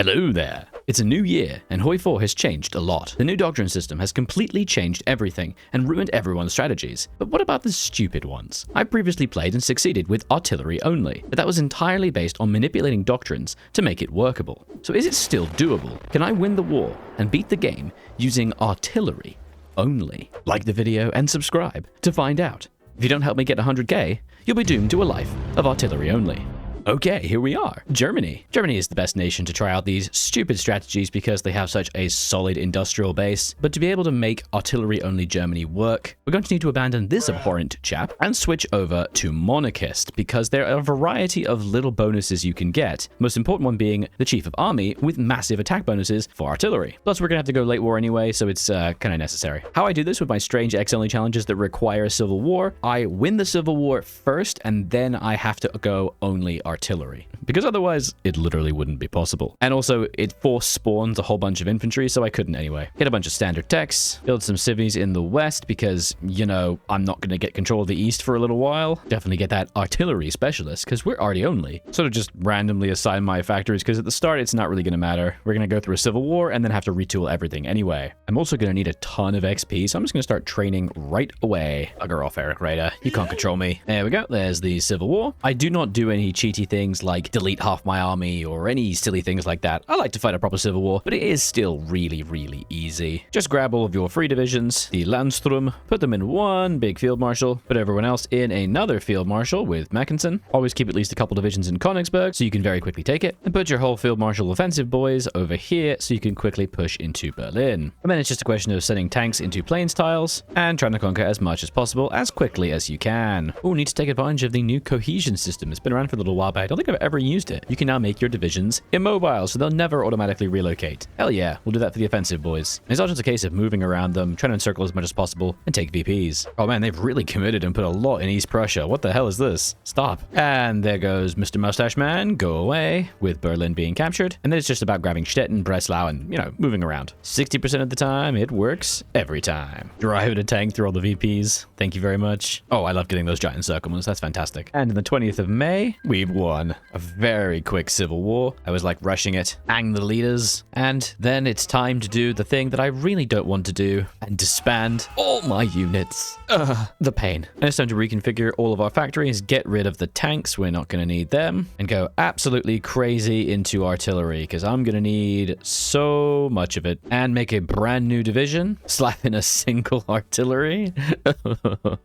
Hello there. It's a new year, and HOI4 has changed a lot. The new Doctrine system has completely changed everything and ruined everyone's strategies. But what about the stupid ones? I previously played and succeeded with artillery only, but that was entirely based on manipulating doctrines to make it workable. So is it still doable? Can I win the war and beat the game using artillery only? Like the video and subscribe to find out. If you don't help me get 100k, you'll be doomed to a life of artillery only. Okay, here we are. Germany. Germany is the best nation to try out these stupid strategies because they have such a solid industrial base. But to be able to make artillery-only Germany work, we're going to need to abandon this abhorrent chap and switch over to monarchist because there are a variety of little bonuses you can get. Most important one being the chief of army with massive attack bonuses for artillery. Plus, we're going to have to go late war anyway, so it's kind of necessary. How I do this with my strange X-only challenges that require a civil war, I win the civil war first, and then I have to go only artillery, because otherwise it literally wouldn't be possible. And also it force spawns a whole bunch of infantry, so I couldn't anyway. Get a bunch of standard techs, build some civvies in the west because, you know, I'm not going to get control of the east for a little while. Definitely get that artillery specialist because we're already only. Sort of just randomly assign my factories because at the start it's not really going to matter. We're going to go through a civil war and then have to retool everything anyway. I'm also going to need a ton of XP, so I'm just going to start training right away. Bugger off, Eric Raider. You can't control me. There we go. There's the civil war. I do not do any cheaty things like delete half my army or any silly things like that. I like to fight a proper civil war, but it is still really easy. Just grab all of your free divisions, the Landstrom, put them in one big field marshal, put everyone else in another field marshal with Mackensen. Always keep at least a couple divisions in Königsberg so you can very quickly take it, and put your whole field marshal offensive boys over here so you can quickly push into Berlin. And then it's just a question of sending tanks into plains tiles and trying to conquer as much as possible as quickly as you can. Oh, need to take advantage of the new cohesion system. It's been around for a little while, but I don't think I've ever used it. You can now make your divisions immobile, so they'll never automatically relocate. Hell yeah, we'll do that for the offensive boys. And it's not just a case of moving around them, trying to encircle as much as possible, and take VPs. Oh man, they've really committed and put a lot in East Prussia. What the hell is this? Stop. And there goes Mr. Mustache Man, go away, with Berlin being captured. And then it's just about grabbing Stettin, Breslau, and, you know, moving around. 60% of the time, it works every time. Driving a tank through all the VPs. Thank you very much. Oh, I love getting those giant encirclements. That's fantastic. And on the 20th of May, we've won a very quick civil war. I was like rushing it, hang the leaders, and then it's time to do the thing that I really don't want to do and disband all my units. The pain. And it's time to reconfigure all of our factories, get rid of the tanks, we're not going to need them, and go absolutely crazy into artillery because I'm going to need so much of it, and make a brand new division, slap in a single artillery.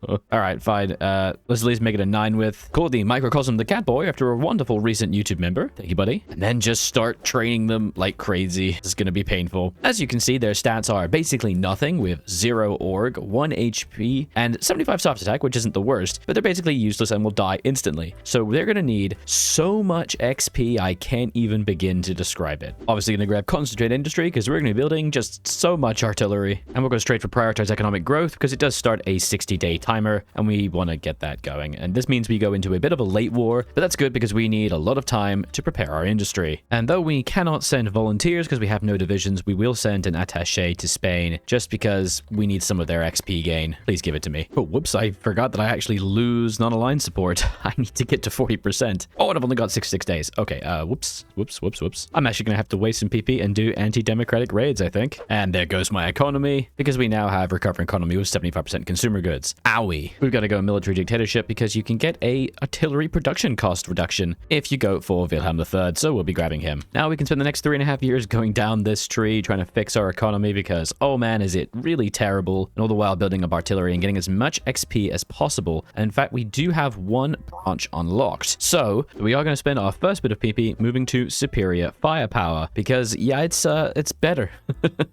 All right, fine. Let's at least make it a 9 with. Call the Microcosm the Catboy after a wonderful recent YouTube member. Thank you, buddy. And then just start training them like crazy. This is going to be painful. As you can see, their stats are basically nothing with 0 org, 1 HP, and 75 soft attack, which isn't the worst, but they're basically useless and will die instantly. So they're going to need so much XP, I can't even begin to describe it. Obviously going to grab concentrate industry because we're going to be building just so much artillery. And we'll go straight for prioritize economic growth because it does start a 60-day timer and we want to get that going. And this means we go into a bit of a late war, but that's good because we need a lot of time to prepare our industry. And though we cannot send volunteers because we have no divisions, we will send an attaché to Spain just because we need some of their XP gain. Please give it to me. Oh, whoops, I forgot that I actually lose non-aligned support. I need to get to 40%. Oh, and I've only got 66 days. Okay, whoops. I'm actually going to have to waste some PP and do anti-democratic raids, I think. And there goes my economy because we now have recovering economy with 75% consumer goods. Owie. We've got to go military dictatorship because you can get a artillery production cost reduction if you go for Wilhelm III, so we'll be grabbing him. Now we can spend the next 3.5 years going down this tree trying to fix our economy because, oh man, is it really terrible, and all the while building up artillery and getting as much XP as possible. And in fact, we do have one branch unlocked. So we are going to spend our first bit of PP moving to superior firepower because, yeah, it's better.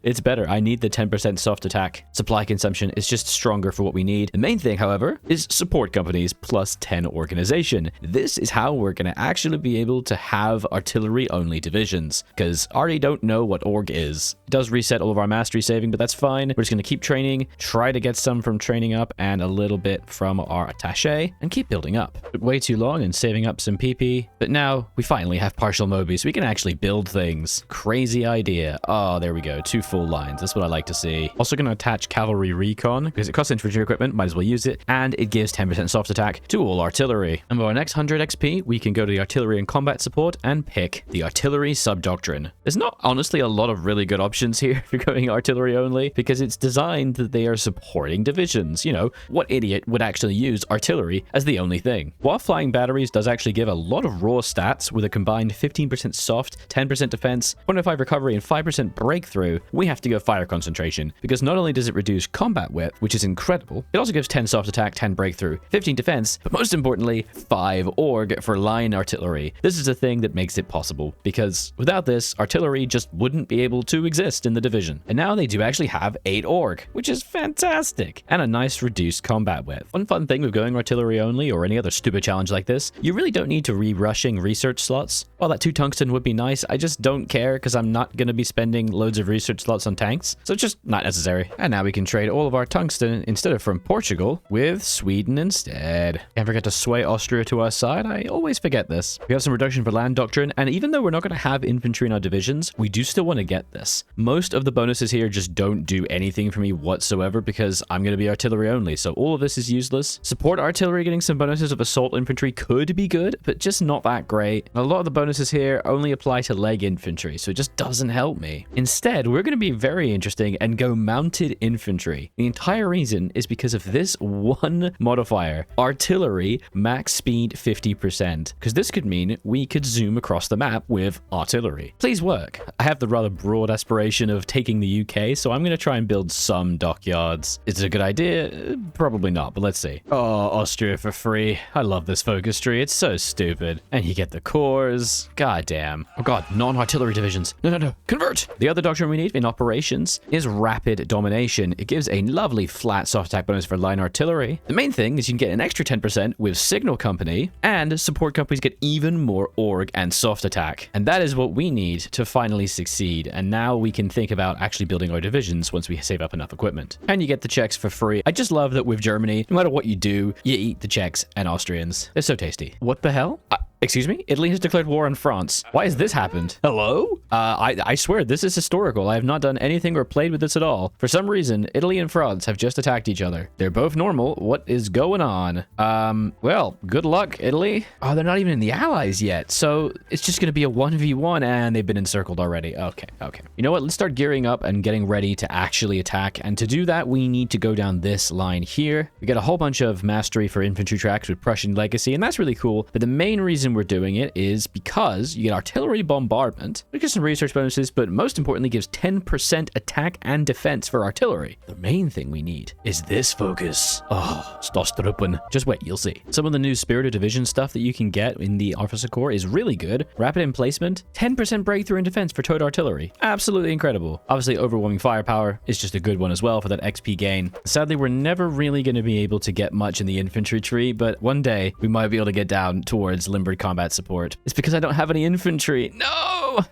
It's better. I need the 10% soft attack. Supply consumption is just stronger for what we need. The main thing, however, is support companies plus 10 organization. This is how we're going to actually be able to have artillery-only divisions, because I already don't know what org is. It does reset all of our mastery saving, but that's fine. We're just going to keep training, try to get some from training up and a little bit from our attaché, and keep building up. Took way too long and saving up some PP, but now we finally have partial Moby, so we can actually build things. Crazy idea. Oh, there we go. 2 full lines. That's what I like to see. Also going to attach cavalry recon, because it costs infantry equipment, might as well use it, and it gives 10% soft attack to all artillery. And for our next 100 XP, we can go to the artillery and combat support and pick the artillery sub-doctrine. There's not honestly a lot of really good options here if you're going artillery only, because it's designed that they are supporting divisions. You know, what idiot would actually use artillery as the only thing? While flying batteries does actually give a lot of raw stats with a combined 15% soft, 10% defense, 0.5 recovery, and 5% breakthrough, we have to go fire concentration, because not only does it reduce combat width, which is incredible, it also gives 10 soft attack, 10 breakthrough, 15 defense, but most importantly, 5 org for line artillery. This is a thing that makes it possible, because without this, artillery just wouldn't be able to exist in the division. And now they do actually have 8 org, which is fantastic, and a nice reduced combat width. One fun thing with going artillery only or any other stupid challenge like this, you really don't need to re-rushing research slots. While that 2 tungsten would be nice, I just don't care because I'm not going to be spending loads of research slots on tanks, so it's just not necessary. And now we can trade all of our tungsten instead of from Portugal with Sweden instead. Can't forget to sway Austria to our side. I always forget this. We have some reduction for land doctrine, and even though we're not going to have infantry in our divisions, we do still want to get this. Most of the bonuses here just don't do anything for me whatsoever because I'm going to be artillery only, so all of this is useless. Support artillery getting some bonuses of assault infantry could be good, but just not that great. A lot of the bonuses here only apply to leg infantry, so it just doesn't help me. Instead, we're going to be very interesting and go mounted infantry. The entire reason is because of this one modifier, artillery max speed 50%, because this could mean we could zoom across the map with artillery. Please work. I have the rather broad aspiration of taking the UK, so I'm going to try and build some dockyards. Is it a good idea? Probably not, but let's see. Oh, Austria for free. I love this focus tree. It's so stupid. And you get the cores. God damn. Oh god, non-artillery divisions. No. Convert! The other doctrine we need in operations is rapid domination. It gives a lovely flat soft attack bonus for line artillery. The main thing is you can get an extra 10% with signal company, and support companies get even more org and soft attack. And that is what we need to finally succeed. And now we can think about actually building our divisions once we save up enough equipment. And you get the Czechs for free. I just love that with Germany, no matter what you do, you eat the Czechs and Austrians. They're so tasty. What the hell? Excuse me? Italy has declared war on France. Why has this happened? Hello? I swear, this is historical. I have not done anything or played with this at all. For some reason, Italy and France have just attacked each other. They're both normal. What is going on? Well, good luck, Italy. Oh, they're not even in the Allies yet. So it's just going to be a 1v1 and they've been encircled already. Okay. You know what? Let's start gearing up and getting ready to actually attack. And to do that, we need to go down this line here. We get a whole bunch of mastery for infantry tracks with Prussian legacy, and that's really cool. But the main reason we're doing it is because you get artillery bombardment, which gives some research bonuses, but most importantly gives 10% attack and defense for artillery. The main thing we need is this focus. Oh, Stostruppen. Just wait, you'll see. Some of the new Spirited Division stuff that you can get in the Officer Corps is really good. Rapid emplacement, 10% breakthrough in defense for towed artillery. Absolutely incredible. Obviously, overwhelming firepower is just a good one as well for that XP gain. Sadly, we're never really going to be able to get much in the infantry tree, but one day we might be able to get down towards limbered combat support. It's because I don't have any infantry. No!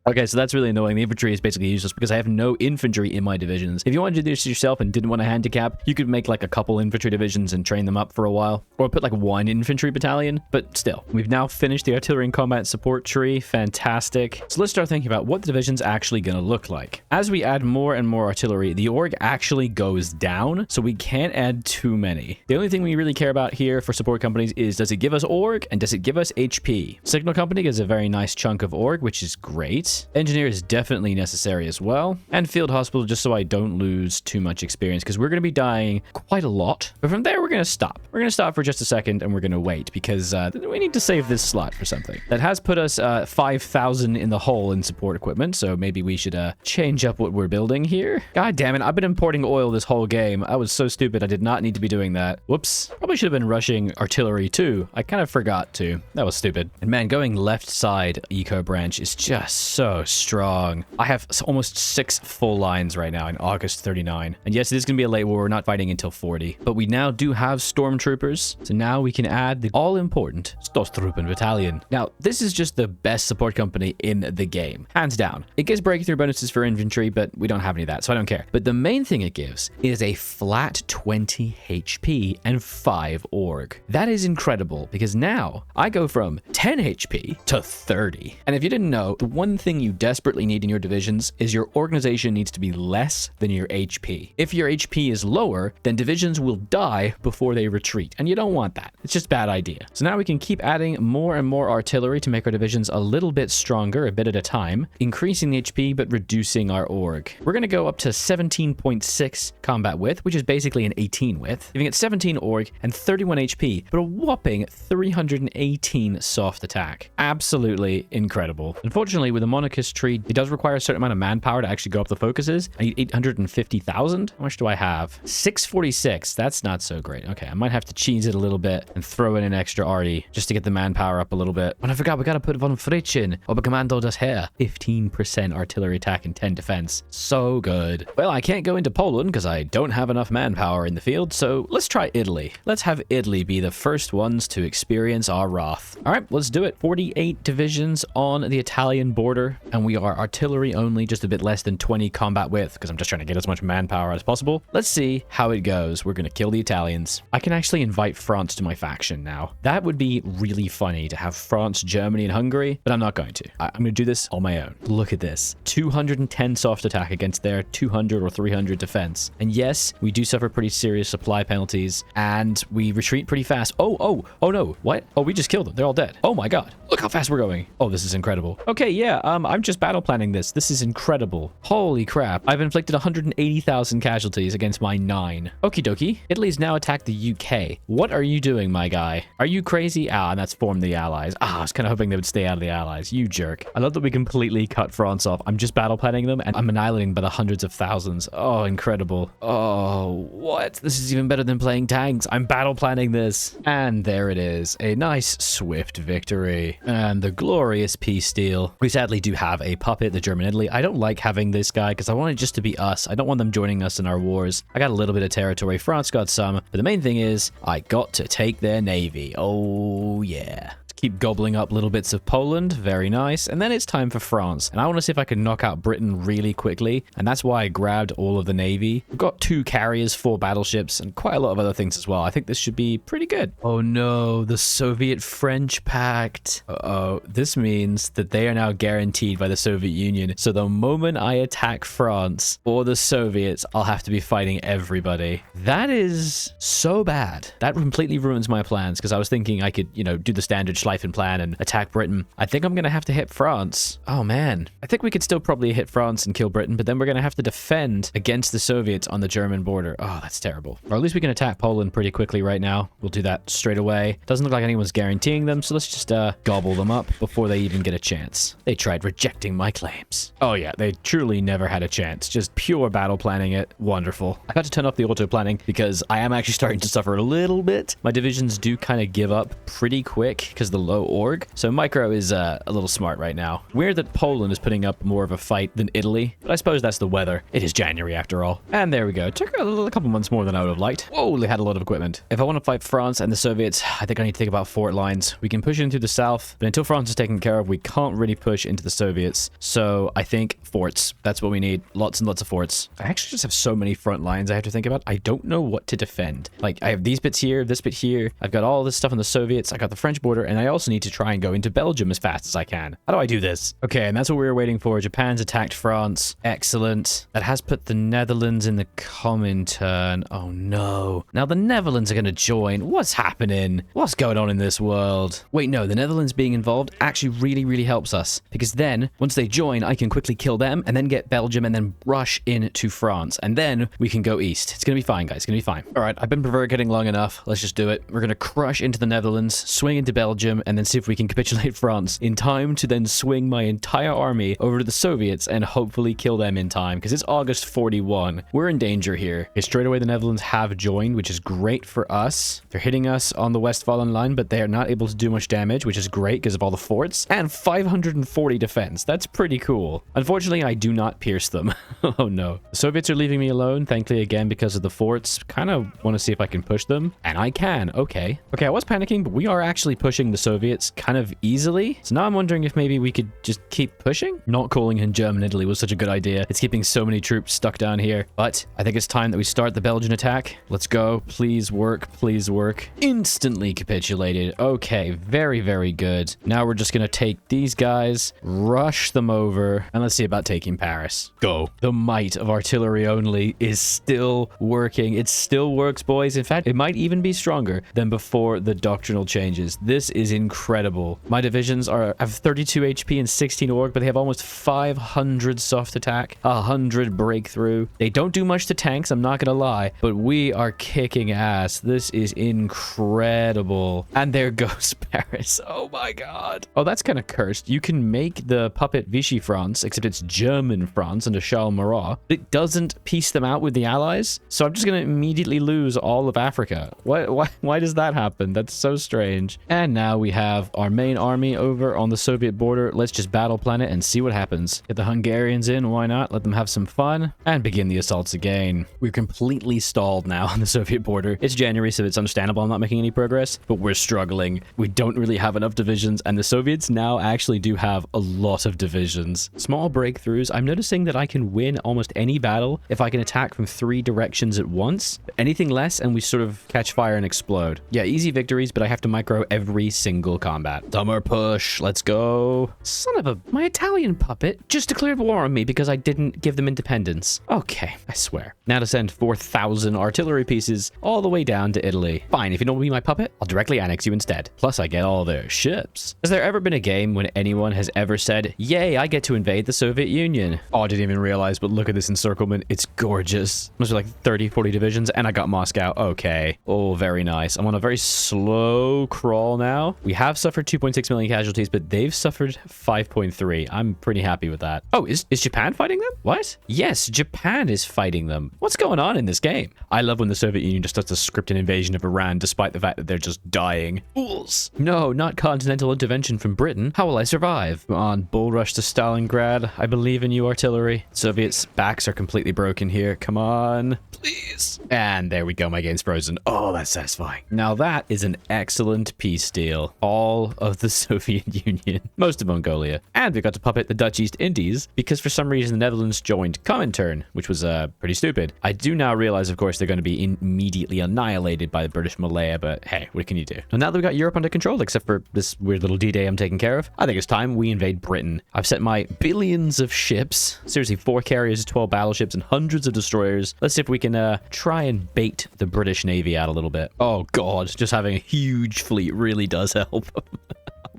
Okay, so that's really annoying. The infantry is basically useless because I have no infantry in my divisions. If you wanted to do this yourself and didn't want a handicap, you could make like a couple infantry divisions and train them up for a while, or put like one infantry battalion, but still. We've now finished the artillery and combat support tree. Fantastic. So let's start thinking about what the division's actually going to look like. As we add more and more artillery, the org actually goes down, so we can't add too many. The only thing we really care about here for support companies is, does it give us org and does it give us HP? Signal company gives a very nice chunk of org, which is great. Engineer is definitely necessary as well. And field hospital, just so I don't lose too much experience, because we're going to be dying quite a lot. But from there, we're going to stop. We're going to stop for just a second, and we're going to wait, because we need to save this slot for something. That has put us 5,000 in the hole in support equipment, so maybe we should change up what we're building here. God damn it, I've been importing oil this whole game. I was so stupid. I did not need to be doing that. Whoops. Probably should have been rushing artillery too. I kind of forgot to. That was stupid. And man, going left side eco branch is just so strong. I have almost 6 full lines right now in August 39. And yes, it is going to be a late war. We're not fighting until 40. But we now do have stormtroopers. So now we can add the all-important Stostruppen battalion. Now, this is just the best support company in the game. Hands down. It gives breakthrough bonuses for infantry, but we don't have any of that, so I don't care. But the main thing it gives is a flat 20 HP and 5 org. That is incredible, because now now, I go from 10 HP to 30. And if you didn't know, the one thing you desperately need in your divisions is your organization needs to be less than your HP. If your HP is lower, then divisions will die before they retreat, and you don't want that. It's just a bad idea. So now we can keep adding more and more artillery to make our divisions a little bit stronger, a bit at a time, increasing the HP but reducing our org. We're going to go up to 17.6 combat width, which is basically an 18 width, giving it 17 org and 31 HP, but a whopping 318 soft attack. Absolutely incredible. Unfortunately, with a monarchist tree, it does require a certain amount of manpower to actually go up the focuses. I need 850,000. How much do I have? 646. That's not so great. Okay, I might have to cheese it a little bit and throw in an extra arty just to get the manpower up a little bit. And I forgot, we gotta put von Fritschen or Commando das Heer. 15% artillery attack and 10 defense. So good. Well, I can't go into Poland because I don't have enough manpower in the field, so let's try Italy. Let's have Italy be the first ones to experience our wrath. All right, let's do it. 48 divisions on the Italian border, and we are artillery only, just a bit less than 20 combat width because I'm just trying to get as much manpower as possible. Let's see how it goes. We're gonna kill the Italians. I can actually invite France to my faction now. That would be really funny to have France, Germany, and Hungary, but I'm not going to. I'm gonna do this on my own. Look at this. 210 soft attack against their 200 or 300 defense. And yes, we do suffer pretty serious supply penalties, and we retreat pretty fast. Oh no. What? Oh, we just killed them. They're all dead. Oh my god. Look how fast we're going. Oh, this is incredible. Okay, yeah, I'm just battle planning this. This is incredible. Holy crap. I've inflicted 180,000 casualties against my 9. Okie dokie. Italy's now attacked the UK. What are you doing, my guy? Are you crazy? Ah, and that's formed the Allies. Ah, I was kind of hoping they would stay out of the Allies. You jerk. I love that we completely cut France off. I'm just battle planning them, and I'm annihilating by the hundreds of thousands. Oh, incredible. Oh, what? This is even better than playing tanks. I'm battle planning this. And there it is. A nice, swift victory. And the glorious peace deal. We sadly do have a puppet, the German Italy. I don't like having this guy because I want it just to be us. I don't want them joining us in our wars. I got a little bit of territory. France got some. But the main thing is, I got to take their navy. Oh, yeah. Keep gobbling up little bits of Poland. Very nice. And then it's time for France. And I want to see if I can knock out Britain really quickly. And that's why I grabbed all of the navy. We've got 2 carriers, 4 battleships, and quite a lot of other things as well. I think this should be pretty good. Oh no, the Soviet-French pact. Uh-oh. This means that they are now guaranteed by the Soviet Union. So the moment I attack France or the Soviets, I'll have to be fighting everybody. That is so bad. That completely ruins my plans because I was thinking I could, do the standard Schleifen plan and attack Britain. I think I'm going to have to hit France. Oh man. I think we could still probably hit France and kill Britain, but then we're going to have to defend against the Soviets on the German border. Oh, that's terrible. Or at least we can attack Poland pretty quickly right now. We'll do that straight away. Doesn't look like anyone's guaranteeing them, so let's just gobble them up before they even get a chance. They tried rejecting my claims. Oh yeah, they truly never had a chance. Just pure battle planning it. Wonderful. I got to turn off the auto planning because I am actually starting to suffer a little bit. My divisions do kind of give up pretty quick because the low org. So micro is a little smart right now. Weird that Poland is putting up more of a fight than Italy, but I suppose that's the weather. It is January after all. And there we go. It took a couple months more than I would have liked. Whoa, they had a lot of equipment. If I want to fight France and the Soviets, I think I need to think about fort lines. We can push into the south, but until France is taken care of, we can't really push into the Soviets. So I think forts. That's what we need. Lots and lots of forts. I actually just have so many front lines I have to think about. I don't know what to defend. Like, I have these bits here, this bit here. I've got all this stuff on the Soviets. I got the French border, and I also need to try and go into Belgium as fast as I can. How do I do this? Okay, and that's what we were waiting for. Japan's attacked France. Excellent. That has put the Netherlands in the Comintern. Oh no. Now the Netherlands are going to join. What's happening? What's going on in this world? Wait, no, the Netherlands being involved actually really, really helps us. Because then, once they join, I can quickly kill them and then get Belgium and then rush into France. And then we can go east. It's going to be fine, guys. It's going to be fine. All right, I've been prevaricating long enough. Let's just do it. We're going to crush into the Netherlands, swing into Belgium, and then see if we can capitulate France in time to then swing my entire army over to the Soviets and hopefully kill them in time, because it's August 41. We're in danger here. Okay, straight away the Netherlands have joined, which is great for us. They're hitting us on the Westphalian line, but they are not able to do much damage, which is great because of all the forts. And 540 defense. That's pretty cool. Unfortunately, I do not pierce them. Oh no. The Soviets are leaving me alone, thankfully again because of the forts. Kind of want to see if I can push them. And I can. Okay. Okay, I was panicking, but we are actually pushing the Soviets kind of easily. So now I'm wondering if maybe we could just keep pushing. Not calling in German Italy was such a good idea. It's keeping so many troops stuck down here. But I think it's time that we start the Belgian attack. Let's go. Please work. Please work. Instantly capitulated. Okay, very, very good. Now we're just gonna take these guys, rush them over, and let's see about taking Paris. Go. The might of artillery only is still working. It still works, boys. In fact, it might even be stronger than before the doctrinal changes. This is incredible. My divisions have 32 HP and 16 org, but they have almost 500 soft attack, 100 breakthrough. They don't do much to tanks, I'm not gonna lie, but we are kicking ass. This is incredible. And there goes Paris. Oh my god. Oh, that's kind of cursed. You can make the puppet Vichy France, except it's German France under Charles Marat. It doesn't piece them out with the allies, so I'm just gonna immediately lose all of Africa. Why does that happen? That's so strange. And now we have our main army over on the Soviet border. Let's just battle plan it and see what happens. Get the Hungarians in, why not? Let them have some fun and begin the assaults again. We're completely stalled now on the Soviet border. It's January, so it's understandable I'm not making any progress, but we're struggling. We don't really have enough divisions, and the Soviets now actually do have a lot of divisions. Small breakthroughs. I'm noticing that I can win almost any battle if I can attack from 3 directions at once. Anything less and we sort of catch fire and explode. Yeah, easy victories, but I have to micro every single combat. Summer push. Let's go. Son of a... My Italian puppet just declared war on me because I didn't give them independence. Okay, I swear. Now to send 4,000 artillery pieces all the way down to Italy. Fine, if you don't want to be my puppet, I'll directly annex you instead. Plus, I get all their ships. Has there ever been a game when anyone has ever said, yay, I get to invade the Soviet Union? Oh, I didn't even realize, but look at this encirclement. It's gorgeous. Must be like 30, 40 divisions, and I got Moscow. Okay. Oh, very nice. I'm on a very slow crawl now. We have suffered 2.6 million casualties, but they've suffered 5.3. I'm pretty happy with that. Oh, is Japan fighting them? What? Yes, Japan is fighting them. What's going on in this game? I love when the Soviet Union just does to script an invasion of Iran, despite the fact that they're just dying. Fools. No, not continental intervention from Britain. How will I survive? Come on, bull rush to Stalingrad. I believe in you, artillery. Soviets' backs are completely broken here. Come on, please. And there we go. My game's frozen. Oh, that's satisfying. Now that is an excellent peace deal. All of the Soviet Union, most of Mongolia, and we got to puppet the Dutch East Indies because for some reason the Netherlands joined Comintern, which was pretty stupid. I do now realize, of course, they're going to be immediately annihilated by the British Malaya, but hey, what can you do? And now that we got Europe under control, except for this weird little D-Day I'm taking care of, I think it's time we invade Britain. I've sent my billions of ships, seriously 4 carriers, 12 battleships, and hundreds of destroyers. Let's see if we can try and bait the British Navy out a little bit. Oh god, just having a huge fleet really does help.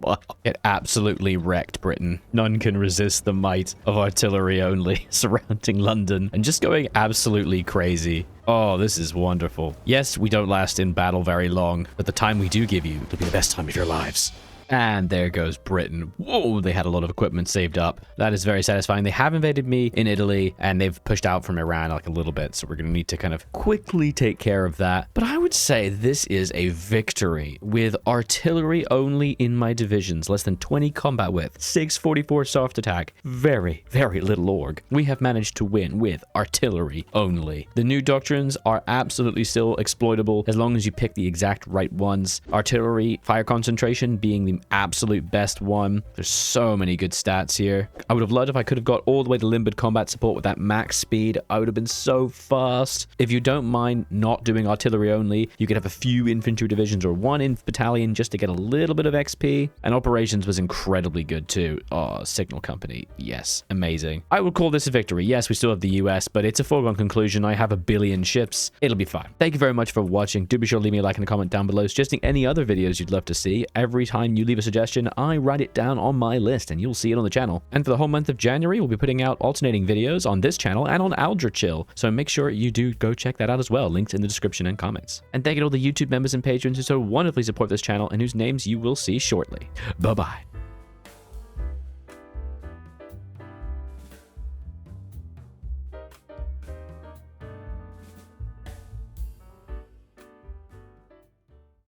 Wow. It absolutely wrecked Britain. None can resist the might of artillery only surrounding London and just going absolutely crazy. Oh, this is wonderful. Yes, we don't last in battle very long, but the time we do give you, it'll be the best time of your lives. And there goes Britain. Whoa, they had a lot of equipment saved up. That is very satisfying. They have invaded me in Italy, and they've pushed out from Iran like a little bit, so we're going to need to kind of quickly take care of that. But I would say this is a victory with artillery only in my divisions. Less than 20 combat width, 644 soft attack, very, very little org. We have managed to win with artillery only. The new doctrines are absolutely still exploitable as long as you pick the exact right ones. Artillery fire concentration being the absolute best one. There's so many good stats here. I would have loved if I could have got all the way to limited combat support with that max speed. I would have been so fast. If you don't mind not doing artillery only, you could have a few infantry divisions or 1 battalion just to get a little bit of XP. And operations was incredibly good too. Oh, signal company. Yes, amazing. I would call this a victory. Yes, we still have the US, but it's a foregone conclusion. I have 1 billion ships. It'll be fine. Thank you very much for watching. Do be sure to leave me a like and a comment down below suggesting any other videos you'd love to see. Every time you leave a suggestion, I write it down on my list and you'll see it on the channel. And for the whole month of January, we'll be putting out alternating videos on this channel and on Aldrahill. So make sure you do go check that out as well. Links in the description and comments. And thank you to all the YouTube members and patrons who so wonderfully support this channel and whose names you will see shortly. Bye-bye.